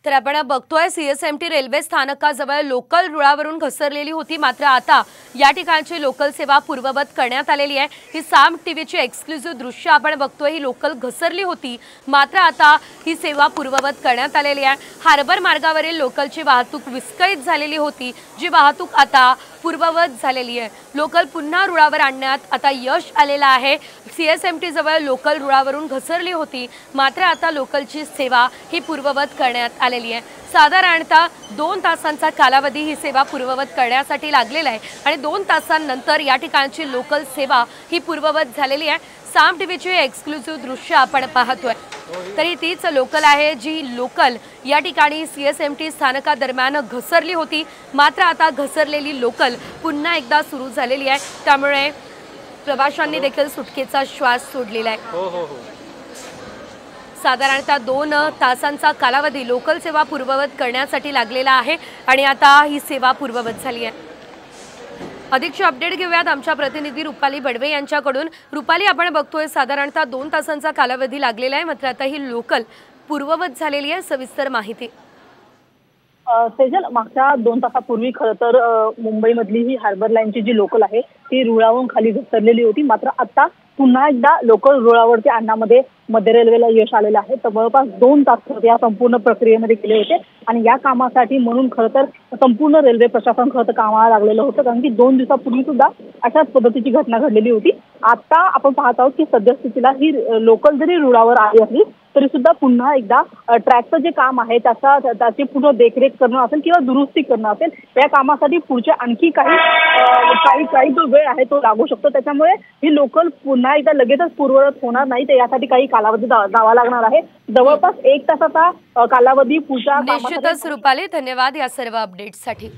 तर आपण बघतोय सीएसएमटी रेल्वे स्थानकाजवळ लोकल रुळावरून घसरलेली होती, मात्र आता या ठिकाणची लोकल सेवा पूर्ववत करण्यात आलेली आहे। ही साम टीव्हीची एक्सक्लुझिव्ह दृश्य आपण बघतोय। ही लोकल घसरली होती, मात्र आता ही सेवा पूर्ववत करण्यात आलेली आहे। हार्बर मार्गावरील लोकलची वाहतूक विस्कळीत झालेली होती, जी वाहतूक आता पूर्ववत झालेली आहे। लोकल पुन्हा रुळावर आणण्यात आता यश आलेलं आहे। सीएसएमटी जवळ लोकल रुळावरून घसरली होती, मात्र आता लोकलची सेवा ही पूर्ववत करण्यात आलेली आहे। साधारणतः 2 तासांचा कालावधी ही सेवा पूर्ववत करण्यासाठी लागलेला आहे आणि 2 तासांनंतर या ठिकाणची लोकल सेवा ही पूर्ववत झालेली आहे। साम टीव्हीची एक्सक्लुझिव्ह दृश्य आपण पाहतोय। तरी तीच लोकल आहे जी लोकल या ठिकाणी सीएसएमटी स्थानकादरम्यान घसरली होती, मात्र आता घसरलेली लोकल पुन्हा एकदा सुरू झालेली आहे। त्यामुळे प्रवाशांनी देखील सुटकेचा श्वास सोडलेला आहे। साधारणतः 2 तासांचा कालावधी लोकल सेवा पूर्ववत करण्यासाठी लागलेला आहे आणि आता ही सेवा पूर्ववत झाली आहे। अधिकचे अपडेट घेऊयात आमच्या प्रतिनिधी रुपाली बडवे यांच्याकडून। रुपाली, आपण बघतोय साधारणतः 2 तासांचा कालावधी लागलेला आहे, मात्र आता ही लोकल पूर्ववत झालेली आहे। सविस्तर माहिती। सेजल, मागच्या 2 तासापूर्वी खरं तर मुंबईमधली ही हार्बर लाईनची जी लोकल आहे ती रुळावरून खाली घसरलेली होती, मात्र आता पुन्हा एकदा लोकल रुळावरती आणण्यामध्ये मध्य रेल्वेला यश आलेलं आहे। तर जवळपास 2 तास या संपूर्ण प्रक्रियेमध्ये गेले होते आणि या कामासाठी म्हणून खरं तर संपूर्ण रेल्वे प्रशासन खरं तर कामाला लागलेलं होतं, कारण की 2 दिवसापूर्वी सुद्धा अशाच पद्धतीची घटना घडलेली होती। आता आपण पाहत आहोत की सद्यस्थितीला ही लोकल जरी रुळावर आली असली तरी सुद्धा पुन्हा एकदा ट्रॅकचं जे काम आहे त्याची पूर्ण देखरेख करणं असेल किंवा दुरुस्ती करणं असेल, या कामासाठी पुढच्या आणखी काही जो वेळ आहे तो लागू शकतो। त्याच्यामुळे ही लोकल पुन्हा एकदा लगेचच पूर्ववत होणार नाही, तर यासाठी काही कालावधी द्यावा लागणार आहे। जवळपास 1 तासाचा कालावधी पुढच्या निश्चितच रुपाली, धन्यवाद या सर्व अपडेट्ससाठी।